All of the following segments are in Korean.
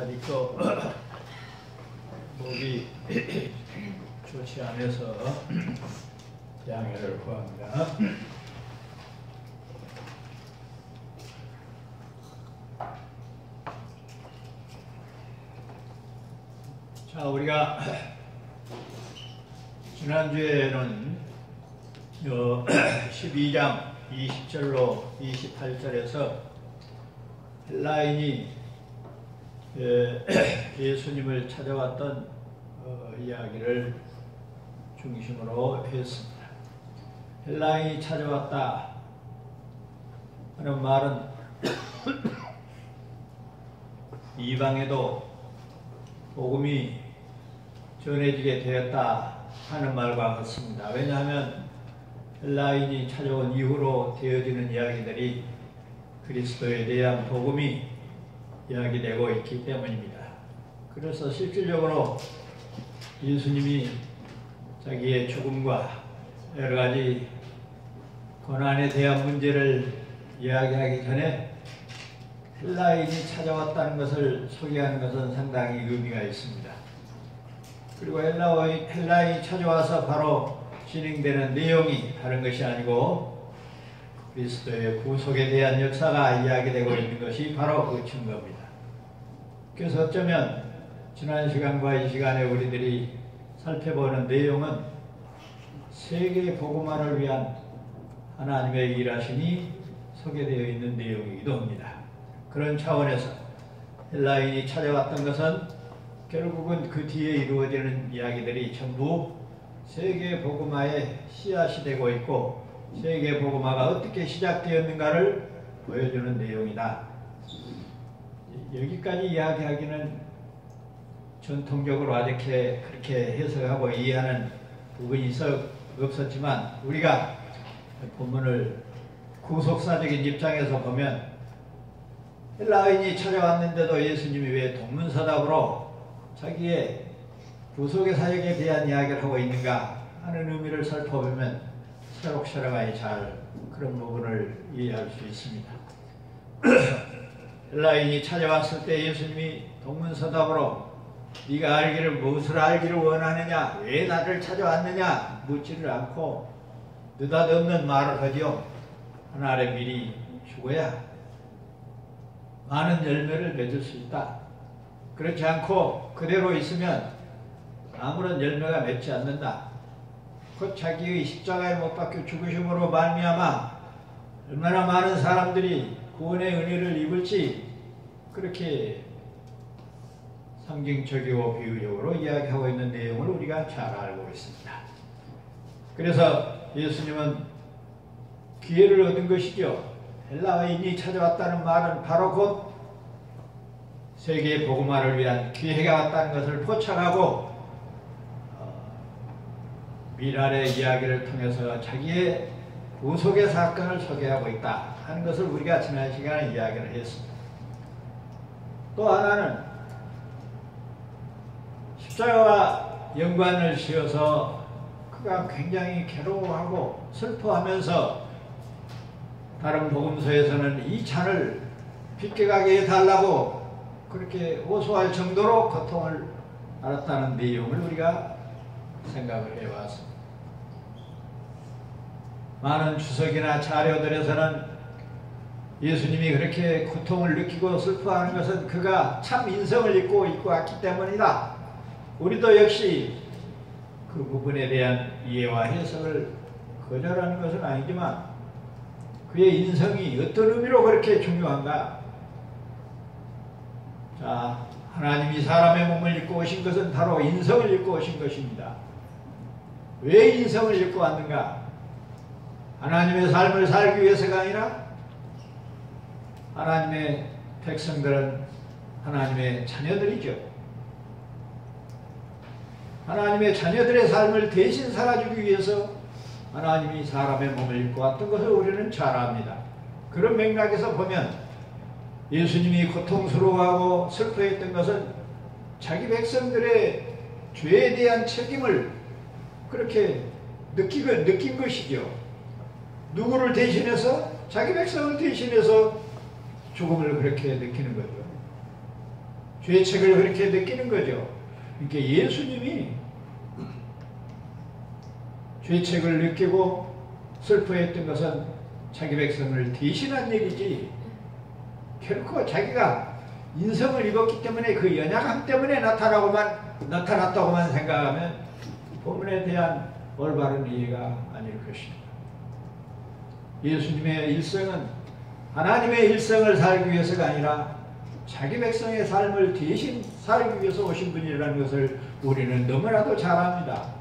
아직도 목이 좋지 않아서 양해를 구합니다. 자, 우리가 지난주에는 12장 20절로 28절에서 헬라인이 예수님을 찾아왔던 이야기를 중심으로 했습니다. 헬라인이 찾아왔다 하는 말은 이방에도 복음이 전해지게 되었다 하는 말과 같습니다. 왜냐하면 헬라인이 찾아온 이후로 되어지는 이야기들이 그리스도에 대한 복음이 이야기되고 있기 때문입니다. 그래서 실질적으로 예수님이 자기의 죽음과 여러 가지 고난에 대한 문제를 이야기하기 전에 헬라인이 찾아왔다는 것을 소개하는 것은 상당히 의미가 있습니다. 그리고 헬라인이 찾아와서 바로 진행되는 내용이 다른 것이 아니고 그리스도의 구속에 대한 역사가 이야기되고 있는 것이 바로 그 증거입니다. 그래서 어쩌면 지난 시간과 이 시간에 우리들이 살펴보는 내용은 세계 복음화를 위한 하나님의 일하심이 소개되어 있는 내용이기도 합니다. 그런 차원에서 헬라인이 찾아왔던 것은 결국은 그 뒤에 이루어지는 이야기들이 전부 세계 복음화의 씨앗이 되고 있고 세계 복음화가 어떻게 시작되었는가를 보여주는 내용이다. 여기까지 이야기하기는 전통적으로 아직 그렇게 해석하고 이해하는 부분이 없었지만 우리가 본문을 구속사적인 입장에서 보면 헬라인이 찾아왔는데도 예수님이 왜 동문서답으로 자기의 구속의 사역에 대한 이야기를 하고 있는가 하는 의미를 살펴보면 새록새록하게 잘 그런 부분을 이해할 수 있습니다. 헬라인이 찾아왔을 때 예수님이 동문서답으로 네가 알기를 무엇을 알기를 원하느냐, 왜 나를 찾아왔느냐 묻지를 않고 느닷없는 말을 하지요. 하나를 미리 죽어야 많은 열매를 맺을 수 있다. 그렇지 않고 그대로 있으면 아무런 열매가 맺지 않는다. 곧 자기의 십자가에 못 박혀 죽으심으로 말미암아 얼마나 많은 사람들이 구원의 은혜를 입을지 그렇게 상징적이고 비유적으로 이야기하고 있는 내용을 우리가 잘 알고 있습니다. 그래서 예수님은 기회를 얻은 것이죠. 헬라인이 찾아왔다는 말은 바로 곧 세계 복음화를 위한 기회가 왔다는 것을 포착하고 미랄의 이야기를 통해서 자기의 구속의 사건을 소개하고 있다 하는 것을 우리가 지난 시간에 이야기를 했습니다. 또 하나는 십자가와 연관을 지어서 그가 굉장히 괴로워하고 슬퍼하면서 다른 복음서에서는 이 잔을 비껴가게 해달라고 그렇게 호소할 정도로 고통을 알았다는 내용을 우리가 생각을 해왔습니다. 많은 주석이나 자료들에서는 예수님이 그렇게 고통을 느끼고 슬퍼하는 것은 그가 참 인성을 입고 왔기 때문이다. 우리도 역시 그 부분에 대한 이해와 해석을 거절하는 것은 아니지만 그의 인성이 어떤 의미로 그렇게 중요한가? 자, 하나님이 사람의 몸을 입고 오신 것은 바로 인성을 입고 오신 것입니다. 왜 인성을 입고 왔는가? 하나님의 삶을 살기 위해서가 아니라 하나님의 백성들은 하나님의 자녀들이죠. 하나님의 자녀들의 삶을 대신 살아주기 위해서 하나님이 사람의 몸을 입고 왔던 것을 우리는 잘 압니다. 그런 맥락에서 보면 예수님이 고통스러워하고 슬퍼했던 것은 자기 백성들의 죄에 대한 책임을 그렇게 느낀 것이죠. 누구를 대신해서? 자기 백성을 대신해서 죽음을 그렇게 느끼는 거죠. 죄책을 그렇게 느끼는 거죠. 그러니까 예수님이 죄책을 느끼고 슬퍼했던 것은 자기 백성을 대신한 일이지 결코 자기가 인성을 입었기 때문에 그 연약함 때문에 나타났다고만 생각하면 본문에 대한 올바른 이해가 아닐 것입니다. 예수님의 일생은 하나님의 일생을 살기 위해서가 아니라 자기 백성의 삶을 대신 살기 위해서 오신 분이라는 것을 우리는 너무나도 잘 압니다.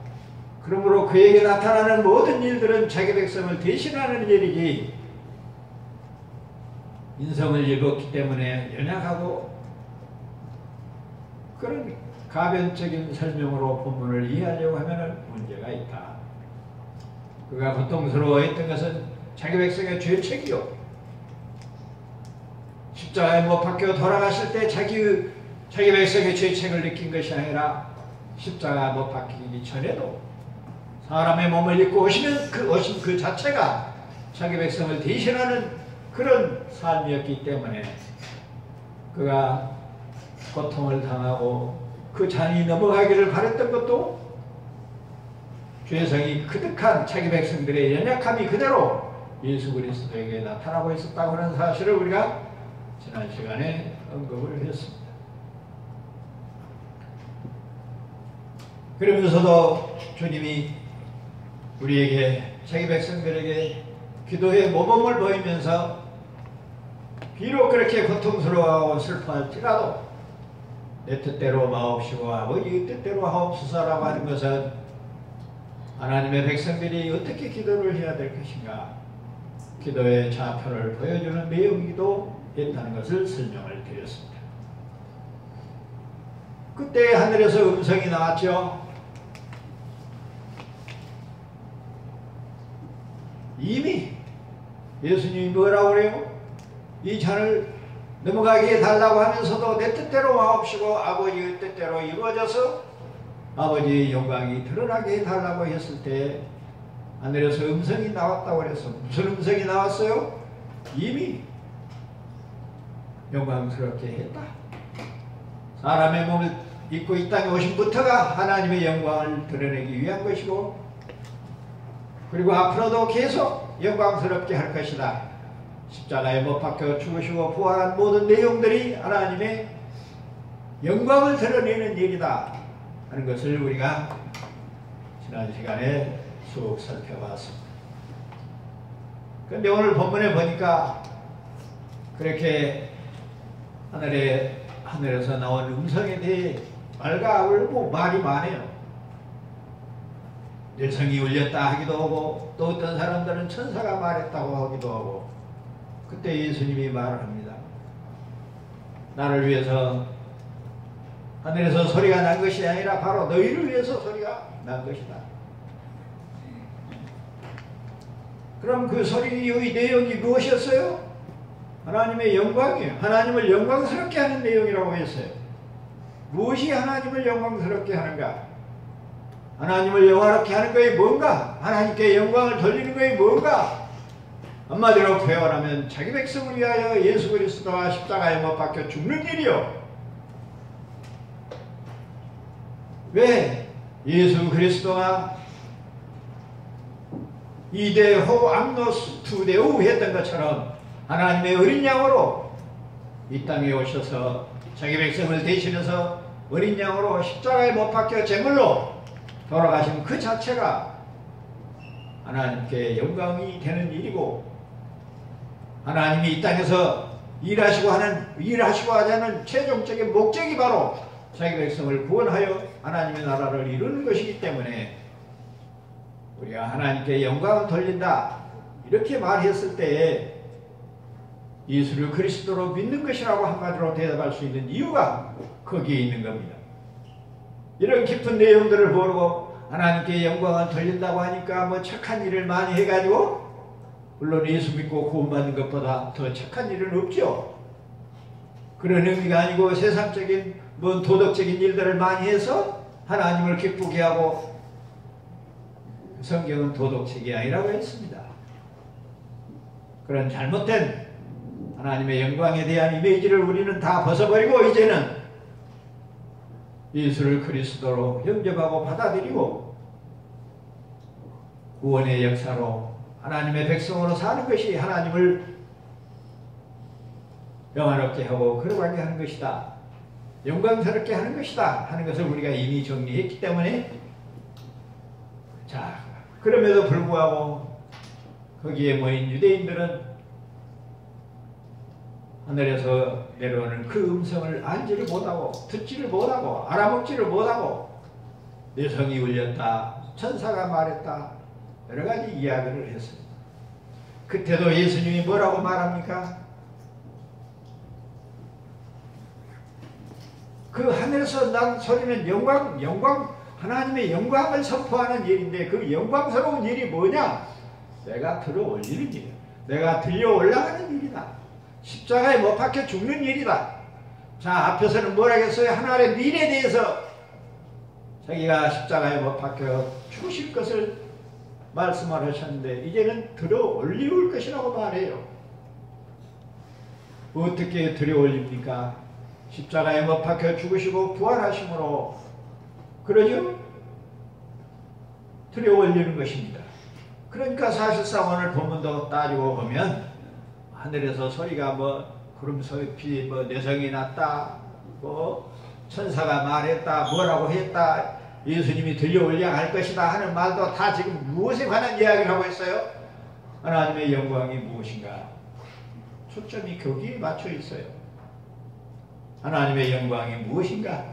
그러므로 그에게 나타나는 모든 일들은 자기 백성을 대신하는 일이지 인성을 입었기 때문에 연약하고 그런 가변적인 설명으로 본문을 이해하려고 하면 문제가 있다. 그가 고통스러워했던 것은 자기 백성의 죄책이요. 십자가에 못 박혀 돌아가실 때 자기 백성의 죄책을 느낀 것이 아니라 십자가 못 박히기 전에도 사람의 몸을 입고 오신 그 자체가 자기 백성을 대신하는 그런 삶이었기 때문에 그가 고통을 당하고 그 잔이 넘어가기를 바랬던 것도 죄성이 그득한 자기 백성들의 연약함이 그대로 예수 그리스도에게 나타나고 있었다고 하는 사실을 우리가 지난 시간에 언급을 했습니다. 그러면서도 주님이 우리에게 자기 백성들에게 기도의 모범을 보이면서 비록 그렇게 고통스러워하고 슬퍼할지라도 내 뜻대로 마옵시고 아버지의 뜻대로 하옵소서라고 하는 것은 하나님의 백성들이 어떻게 기도를 해야 될 것인가 기도의 좌표를 보여주는 내용이기도 했다는 것을 설명을 드렸습니다. 그때 하늘에서 음성이 나왔죠. 이미 예수님이 뭐라고 그래요? 이 잔을 넘어가게 해달라고 하면서도 내 뜻대로 마옵시고 아버지의 뜻대로 이루어져서 아버지의 영광이 드러나게 해달라고 했을 때 하늘에서 음성이 나왔다고 그래서 무슨 음성이 나왔어요? 이미 영광스럽게 했다. 사람의 몸을 입고 이 땅에 오신 부터가 하나님의 영광을 드러내기 위한 것이고 그리고 앞으로도 계속 영광스럽게 할 것이다. 십자가에 못 박혀 죽으시고 부활한 모든 내용들이 하나님의 영광을 드러내는 일이다 하는 것을 우리가 지난 시간에 쭉 살펴봤습니다. 그런데 오늘 본문에 보니까 그렇게 하늘에서 나온 음성에 대해 말과 울고 말이 많아요. 열성이 울렸다 하기도 하고 또 어떤 사람들은 천사가 말했다고 하기도 하고 그때 예수님이 말을 합니다. 나를 위해서 하늘에서 소리가 난 것이 아니라 바로 너희를 위해서 소리가 난 것이다. 그럼 그 소리의 내용이 무엇이었어요? 하나님의 영광이에요. 하나님을 영광스럽게 하는 내용이라고 했어요. 무엇이 하나님을 영광스럽게 하는가? 하나님을 영화롭게 하는 것이 뭔가? 하나님께 영광을 돌리는 것이 뭔가? 한마디로 표현하면 자기 백성을 위하여 예수 그리스도가 십자가에 못 박혀 죽는 일이요. 왜? 예수 그리스도가 이대호 암노스 투대우 했던 것처럼 하나님의 어린 양으로 이 땅에 오셔서 자기 백성을 대신해서 어린 양으로 십자가에 못 박혀 제물로 돌아가신 그 자체가 하나님께 영광이 되는 일이고 하나님이 이 땅에서 일하시고 하자는 최종적인 목적이 바로 자기 백성을 구원하여 하나님의 나라를 이루는 것이기 때문에 우리가 하나님께 영광을 돌린다 이렇게 말했을 때에 예수를 그리스도로 믿는 것이라고 한마디로 대답할 수 있는 이유가 거기에 있는 겁니다. 이런 깊은 내용들을 모르고 하나님께 영광을 돌린다고 하니까 뭐 착한 일을 많이 해가지고 물론 예수 믿고 구원받는 것보다 더 착한 일은 없죠. 그런 의미가 아니고 세상적인 뭔 도덕적인 일들을 많이 해서 하나님을 기쁘게 하고 성경은 도덕책이 아니라고 했습니다. 그런 잘못된 하나님의 영광에 대한 이미지를 우리는 다 벗어버리고 이제는 예수를 그리스도로 영접하고 받아들이고 구원의 역사로 하나님의 백성으로 사는 것이 하나님을 영화롭게 하고 거룩하게 하는 것이다, 영광스럽게 하는 것이다 하는 것을 우리가 이미 정리했기 때문에, 자, 그럼에도 불구하고 거기에 모인 유대인들은 하늘에서 내려오는 그 음성을 알지를 못하고 듣지를 못하고 알아먹지를 못하고 내성이 울렸다, 천사가 말했다, 여러 가지 이야기를 했습니다. 그때도 예수님이 뭐라고 말합니까? 그 하늘에서 난 소리는 영광, 하나님의 영광을 선포하는 일인데 그 영광스러운 일이 뭐냐? 내가 들어 올리는 일이야. 내가 들려 올라가는 일이다. 십자가에 못 박혀 죽는 일이다. 자, 앞에서는 뭐라겠어요? 하나님의 미래에 대해서 자기가 십자가에 못 박혀 죽으실 것을 말씀을 하셨는데 이제는 들어 올리울 것이라고 말해요. 어떻게 들어 올립니까? 십자가에 못 박혀 죽으시고 부활하심으로, 그러죠? 들어 올리는 것입니다. 그러니까 사실상 오늘 본문도 따지고 보면 하늘에서 소리가 뭐 구름소피 뭐 내성이 났다, 뭐 천사가 말했다, 뭐라고 했다, 예수님이 들려 올려 갈 것이다 하는 말도 다 지금 무엇에 관한 이야기를 하고 있어요? 하나님의 영광이 무엇인가? 초점이 거기에 맞춰 있어요. 하나님의 영광이 무엇인가?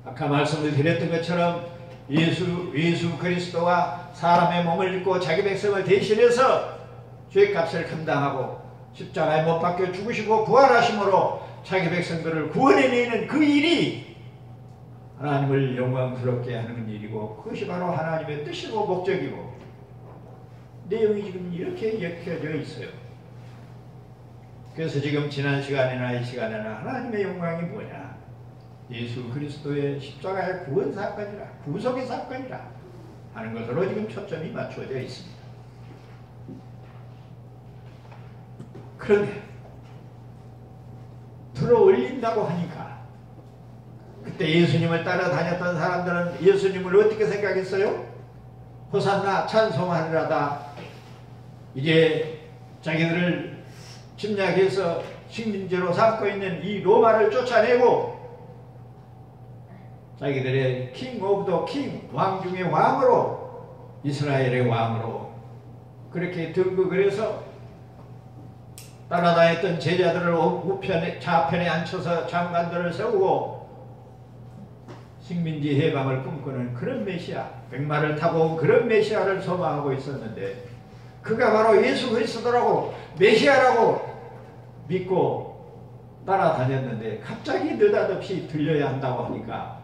아까 말씀을 드렸던 것처럼 예수 그리스도가 사람의 몸을 입고 자기 백성을 대신해서 죄값을 감당하고 십자가에 못 박혀 죽으시고 부활하심으로 자기 백성들을 구원해내는 그 일이 하나님을 영광스럽게 하는 일이고, 그것이 바로 하나님의 뜻이고 목적이고, 내용이 지금 이렇게 엮여져 있어요. 그래서 지금 지난 시간이나 이 시간에는 하나님의 영광이 뭐냐? 예수 그리스도의 십자가의 구원 사건이라, 구속의 사건이라 하는 것으로 지금 초점이 맞춰져 있습니다. 그런데 들어 올린다고 하니까 그때 예수님을 따라다녔던 사람들은 예수님을 어떻게 생각했어요? 호산나 찬송하리라다. 이제 자기들을 침략해서 식민지로 삼고 있는 이 로마를 쫓아내고 자기들의 king of the king, 왕 중의 왕으로, 이스라엘의 왕으로 그렇게 등극을 해서 따라다녔던 제자들을 우편에, 좌편에 앉혀서 장관들을 세우고 식민지 해방을 꿈꾸는 그런 메시아, 백마를 타고 온 그런 메시아를 소망하고 있었는데, 그가 바로 예수 그리스도라고 메시아라고 믿고 따라다녔는데 갑자기 느닷없이 들려야 한다고 하니까,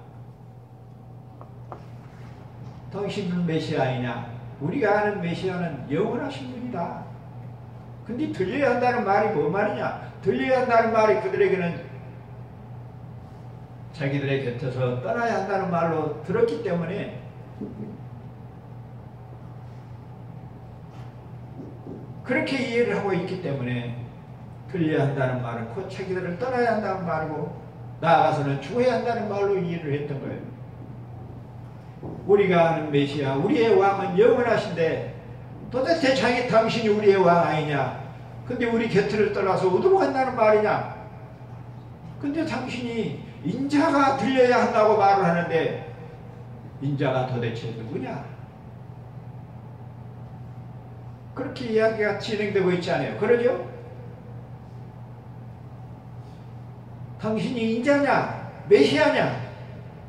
당신은 메시아이냐? 우리가 아는 메시아는 영원하신 분이다. 근데 들려야 한다는 말이 뭔 말이냐? 들려야 한다는 말이 그들에게는 자기들의 곁에서 떠나야 한다는 말로 들었기 때문에 그렇게 이해를 하고 있기 때문에 들려야 한다는 말은 곧 자기들을 떠나야 한다는 말이고 나아가서는 죽어야 한다는 말로 이해를 했던 거예요. 우리가 아는 메시아, 우리의 왕은 영원하신데 도대체 당신이 우리의 왕 아니냐? 근데 우리 곁을 떠나서 어디로 간다는 말이냐? 근데 당신이 인자가 들려야 한다고 말을 하는데 인자가 도대체 누구냐? 그렇게 이야기가 진행되고 있지 않아요? 그러죠? 당신이 인자냐? 메시아냐?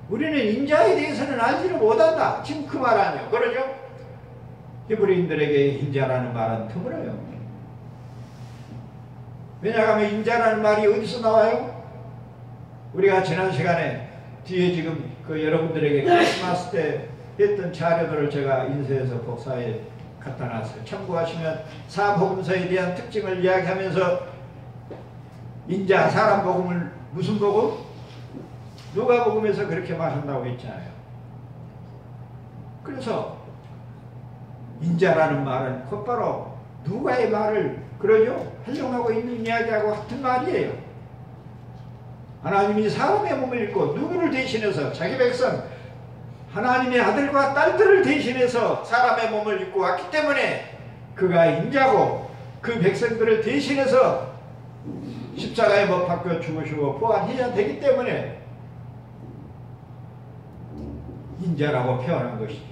우리는 인자에 대해서는 알지를 못한다. 지금 그 말 아니에요. 그러죠? 히브리인들에게 인자라는 말은 드물어요. 왜냐하면 인자라는 말이 어디서 나와요? 우리가 지난 시간에 뒤에 지금 그 여러분들에게 크리스마스 때 했던 자료들을 제가 인쇄해서 복사해 갖다 놨어요. 참고하시면 사복음서에 대한 특징을 이야기하면서 인자, 사람 복음을 무슨 복음? 누가복음에서 그렇게 말한다고 했잖아요. 그래서 인자라는 말은 곧바로 누가의 말을 그러죠? 활용하고 있는 이야기하고 같은 말이에요. 하나님이 사람의 몸을 입고 누구를 대신해서 자기 백성 하나님의 아들과 딸들을 대신해서 사람의 몸을 입고 왔기 때문에 그가 인자고 그 백성들을 대신해서 십자가에 못 박혀 죽으시고 부활해야 되기 때문에 인자라고 표현한 것이지.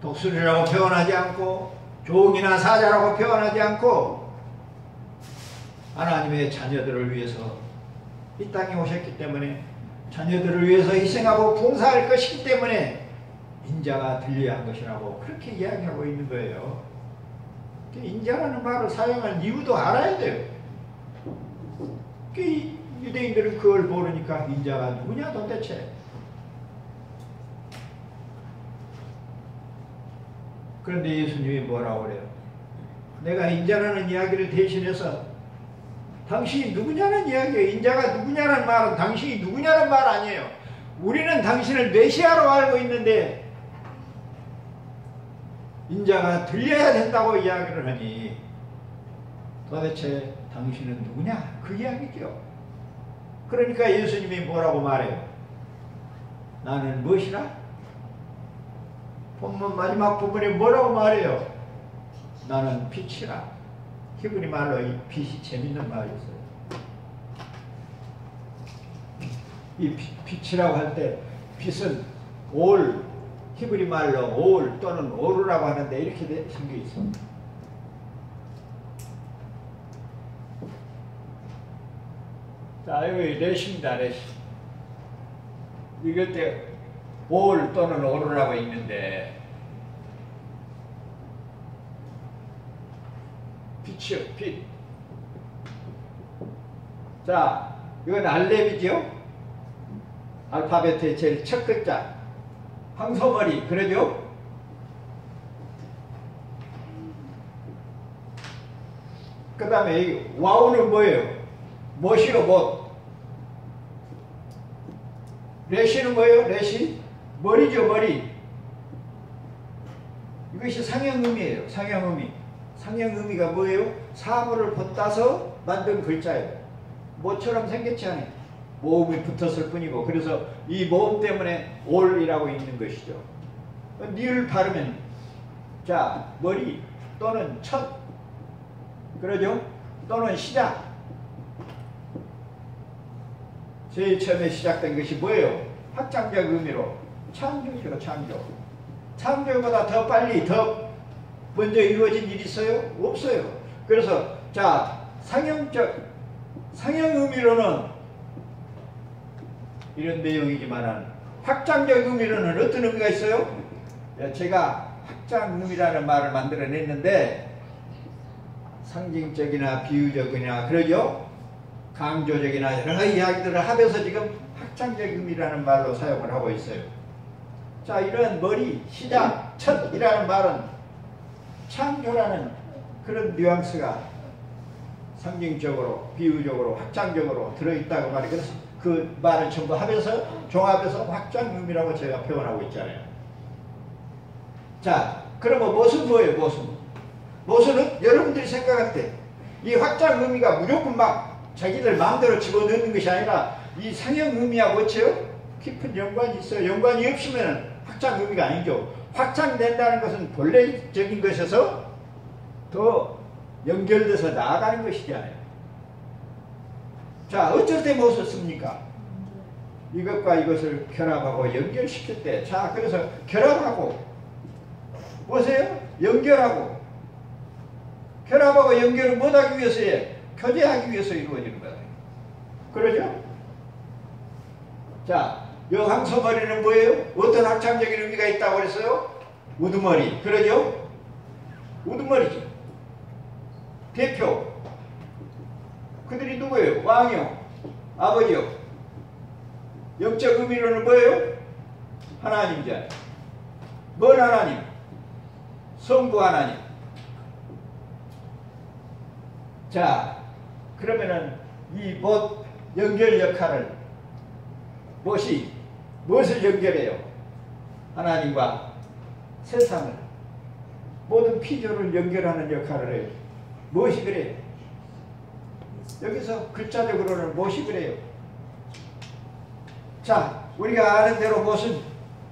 독수리라고 표현하지 않고 종이나 사자라고 표현하지 않고 하나님의 자녀들을 위해서 이 땅에 오셨기 때문에 자녀들을 위해서 희생하고 봉사할 것이기 때문에 인자가 들려야 한 것이라고 그렇게 이야기하고 있는 거예요. 인자라는 말을 사용한 이유도 알아야 돼요. 유대인들은 그걸 모르니까 인자가 누구냐 도대체. 그런데 예수님이 뭐라고 그래요? 내가 인자라는 이야기를 대신해서 당신이 누구냐는 이야기예요. 인자가 누구냐는 말은 당신이 누구냐는 말 아니에요. 우리는 당신을 메시아로 알고 있는데 인자가 들려야 된다고 이야기를 하니 도대체 당신은 누구냐? 그 이야기죠. 그러니까 예수님이 뭐라고 말해요? 나는 무엇이라? 본문 마지막 부분에 뭐라고 말해요? 나는 빛이라. 히브리 말로 이 빛이 재밌는 말이었어요. 이 빛이라고 할 때 빛은 올, 히브리 말로 올 또는 오르라고 하는데 이렇게 생겨 있습니다. 자, 여기 레시입니다. 레시. 이럴 때 올 또는 오르라고 있는데 빛이요, 빛. 자, 이건 알렙이죠? 알파벳의 제일 첫 글자. 황소머리, 그러죠? 그 다음에 이 와우는 뭐예요? 못이요, 못. 레시는 뭐예요? 레시? 머리죠, 머리. 이것이 상형음이에요, 상형음이. 상형음이가 뭐예요? 사물을 본따서 만든 글자예요. 모처럼 생겼지 않아요. 모음이 붙었을 뿐이고, 그래서 이 모음 때문에 올이라고 있는 것이죠. 니을 바르면, 자, 머리 또는 첫, 그러죠? 또는 시작. 제일 처음에 시작된 것이 뭐예요? 확장적 의미로 창조죠, 창조. 창조보다 더 빨리, 더 먼저 이루어진 일이 있어요? 없어요. 그래서 자, 상형 의미로는 이런 내용이지만 확장적 의미로는 어떤 의미가 있어요? 제가 확장 의미라는 말을 만들어냈는데 상징적이나 비유적이나 그러죠? 강조적이나 여러 가지 이야기들을 하면서 지금 확장적 의미라는 말로 사용을 하고 있어요. 자, 이런 머리, 시작, 첫이라는 말은 창조라는 그런 뉘앙스가 상징적으로, 비유적으로, 확장적으로 들어있다고 말이. 그래서 그 말을 전부 하면서 종합해서 확장 의미라고 제가 표현하고 있잖아요. 자, 그러면 무엇은 뭐예요? 무엇은 여러분들이 생각할 때 이 확장 의미가 무조건 막 자기들 마음대로 집어넣는 것이 아니라 이 상형 의미하고 어째요? 깊은 연관이 있어요. 연관이 없으면 확장 의미가 아니죠. 확장된다는 것은 본래적인 것에서 더 연결돼서 나아가는 것이잖아요. 자, 어쩔 때 무엇을 씁니까? 이것과 이것을 결합하고 연결시킬 때, 자, 그래서 결합하고 보세요. 연결하고 연결을 못하기 위해서요? 교제하기 위해서 이루어지는 거예요. 그러죠? 자, 이 황소머리는 뭐예요? 어떤 확장적인 의미가 있다고 그랬어요? 우두머리. 그러죠? 우두머리죠. 대표. 그들이 누구예요? 왕이요. 아버지요. 영적 의미로는 뭐예요? 하나님이잖아요. 뭔 하나님? 성부 하나님. 자, 그러면은 이 못 연결 역할을 무엇을 연결해요? 하나님과 세상을, 모든 피조를 연결하는 역할을 해요. 무엇이 그래요? 여기서 글자적으로는 무엇이 그래요? 자, 우리가 아는 대로 무슨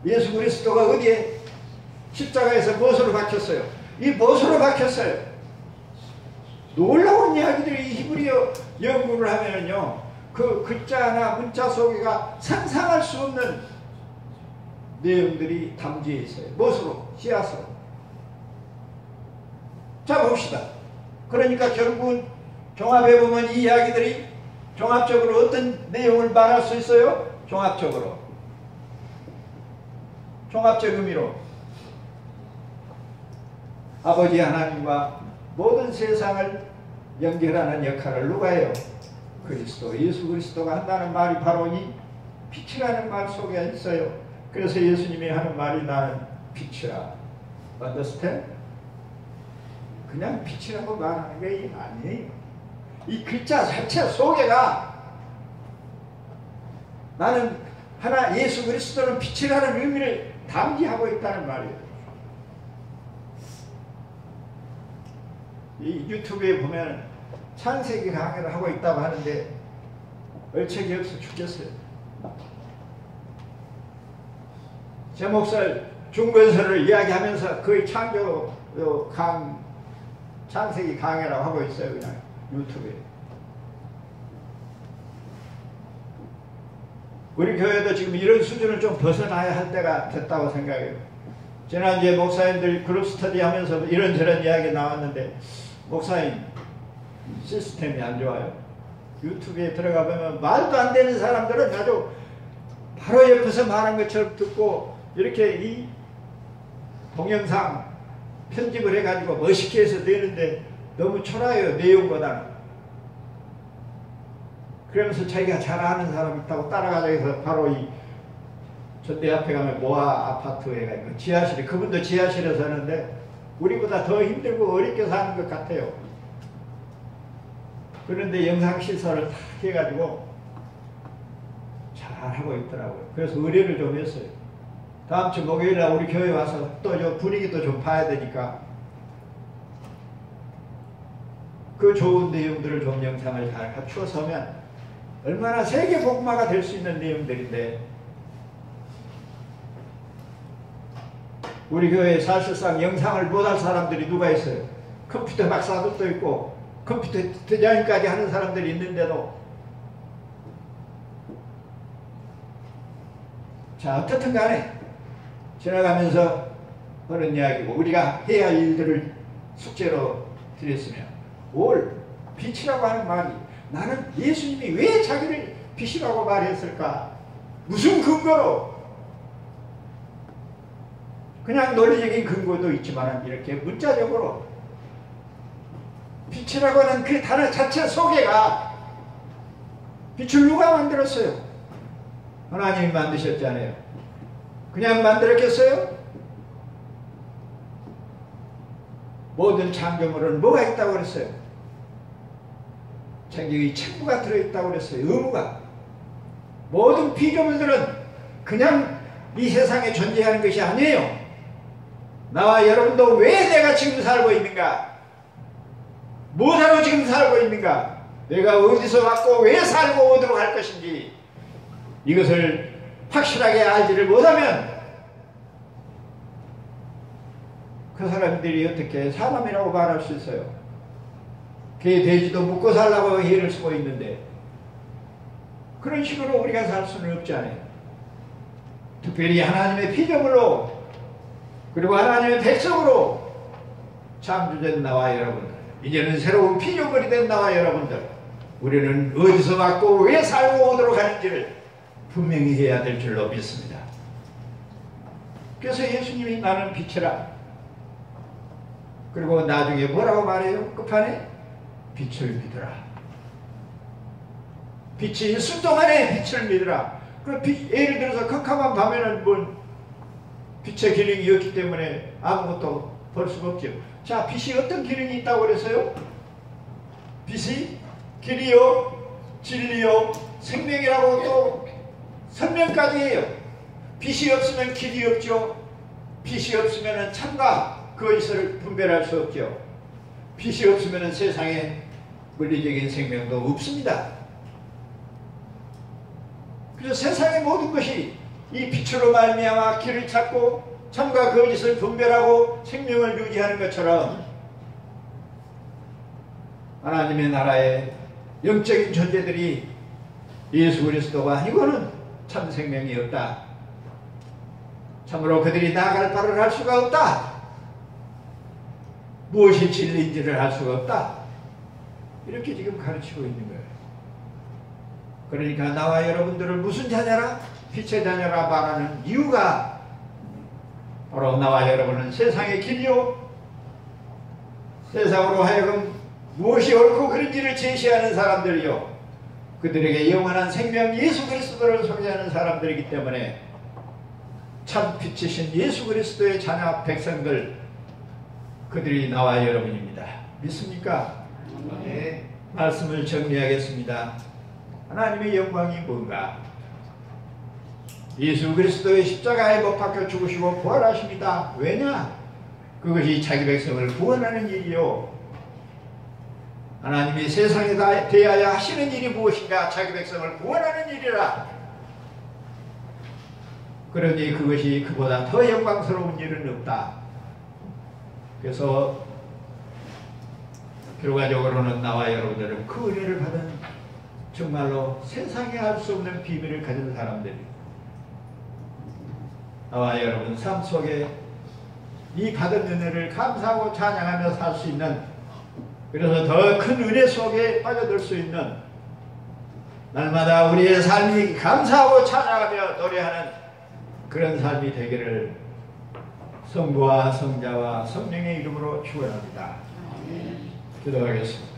예수 그리스도가 어디에 십자가에서 무엇으로 박혔어요? 이 무엇으로 박혔어요? 놀라운 이야기들이 히브리어 연구를 하면요, 그 글자나 문자 속에가 상상할 수 없는 내용들이 담겨 있어요. 무엇으로? 씨앗으로. 자, 봅시다. 그러니까 결국은 종합해보면 이 이야기들이 종합적으로 어떤 내용을 말할 수 있어요? 종합적으로. 종합적 의미로 아버지 하나님과 모든 세상을 연결하는 역할을 누가 해요? 그리스도, 예수 그리스도가 한다는 말이 바로 이 빛이라는 말 속에 있어요. 그래서 예수님이 하는 말이 나는 빛이라. Understand? 그냥 빛이라고 말하는 게 아니에요. 이 글자 자체 속에가 나는 하나 예수 그리스도는 빛이라는 의미를 담기하고 있다는 말이에요. 이 유튜브에 보면 창세기 강의를 하고 있다고 하는데 얼척이 없어 죽겠어요. 제 몫을 중건설을 이야기하면서 거의 창세기 강의라고 하고 있어요. 그냥 유튜브에. 우리 교회도 지금 이런 수준을 좀 벗어나야 할 때가 됐다고 생각해요. 지난주에 목사님들 그룹 스터디 하면서 이런저런 이야기 나왔는데, 목사님 시스템이 안 좋아요. 유튜브에 들어가 보면 말도 안 되는 사람들은 아주 바로 옆에서 말한 것처럼 듣고 이렇게 이 동영상 편집을 해가지고 멋있게 해서 내는데 너무 초라해요. 내용보다는. 그러면서 자기가 잘 아는 사람 있다고 따라가자 해서 바로 이 전대 앞에 가면 모아 아파트에 가니까 지하실에, 그분도 지하실에 사는데 우리보다 더 힘들고 어렵게 사는 것 같아요. 그런데 영상 시설을 다 해가지고 잘 하고 있더라고요. 그래서 의뢰를 좀 했어요. 다음 주 목요일날 우리 교회 와서 또 저 분위기도 좀 봐야 되니까 그 좋은 내용들을 좀 영상을 잘 갖추어서 하면 얼마나 세계 복음화가 될 수 있는 내용들인데, 우리 교회에 사실상 영상을 못할 사람들이 누가 있어요? 컴퓨터 박사들도 있고 컴퓨터 디자인까지 하는 사람들이 있는데도. 자, 어떻든 간에 지나가면서 그런 이야기고, 우리가 해야 할 일들을 숙제로 드렸으면, 올 빛이라고 하는 말이, 나는 예수님이 왜 자기를 빛이라고 말했을까? 무슨 근거로? 그냥 논리적인 근거도 있지만 이렇게 문자적으로 빛이라고 하는 그 단어 자체 속에가, 빛을 누가 만들었어요? 하나님이 만드셨잖아요. 그냥 만들었겠어요? 모든 창조물은 뭐가 있다고 그랬어요? 여기 책무가 들어있다고 그랬어요. 의무가. 모든 피조물들은 그냥 이 세상에 존재하는 것이 아니에요. 나와 여러분도 왜 내가 지금 살고 있는가? 뭐하러 지금 살고 있는가? 내가 어디서 왔고 왜 살고 어디로 갈 것인지, 이것을 확실하게 알지를 못하면 그 사람들이 어떻게 사람이라고 말할 수 있어요? 개, 돼지도 묵고 살라고 예를 쓰고 있는데 그런 식으로 우리가 살 수는 없잖아요. 특별히 하나님의 피조물로, 그리고 하나님의 백성으로 창조된 나와 여러분들, 이제는 새로운 피조물이 된 나와 여러분들, 우리는 어디서 왔고 왜 살고 오도록 하는지를 분명히 해야 될 줄로 믿습니다. 그래서 예수님이 나는 빛이라, 그리고 나중에 뭐라고 말해요? 끝판에 빛을 믿으라. 빛이 있을 동안에 빛을 믿으라. 그 예를 들어서 캄캄한 밤에는 뭐 빛의 기능이 없기 때문에 아무것도 볼 수가 없죠. 자, 빛이 어떤 기능이 있다고 그랬어요? 빛이 길이요, 진리요, 생명이라고 또 설명까지 해요. 빛이 없으면 길이 없죠. 빛이 없으면 참과 거짓을 분별할 수 없죠. 빛이 없으면 세상에 물리적인 생명도 없습니다. 그래서 세상의 모든 것이 이 빛으로 말미암아 길을 찾고 참과 거짓을 분별하고 생명을 유지하는 것처럼 하나님의 나라의 영적인 존재들이 예수 그리스도가 아니고는 참 생명이 없다. 참으로 그들이 나아갈 바를 알 수가 없다. 무엇이 진리인지를 알 수가 없다. 이렇게 지금 가르치고 있는 거예요. 그러니까 나와 여러분들을 무슨 자녀라? 빛의 자녀라 말하는 이유가 바로 나와 여러분은 세상의 길이요, 세상으로 하여금 무엇이 옳고 그른지를 제시하는 사람들이요, 그들에게 영원한 생명 예수 그리스도를 소개하는 사람들이기 때문에 참 빛이신 예수 그리스도의 자녀 백성들, 그들이 나와 여러분입니다. 믿습니까? 네. 말씀을 정리하겠습니다. 하나님의 영광이 뭔가? 예수 그리스도의 십자가에 못 박혀 죽으시고 부활하십니다. 왜냐? 그것이 자기 백성을 구원하는 일이요, 하나님이 세상에 대하여 하시는 일이 무엇인가? 자기 백성을 구원하는 일이라. 그러니 그것이 그보다 더 영광스러운 일은 없다. 그래서 결과적으로는 나와 여러분들은 그 은혜를 받은 정말로 세상에 알 수 없는 비밀을 가진 사람들이, 나와 여러분 삶 속에 이 받은 은혜를 감사하고 찬양하며 살 수 있는, 그래서 더 큰 은혜 속에 빠져들 수 있는, 날마다 우리의 삶이 감사하고 찬양하며 노래하는 그런 삶이 되기를 성부와 성자와 성령의 이름으로 축원합니다. 기도하겠습니다.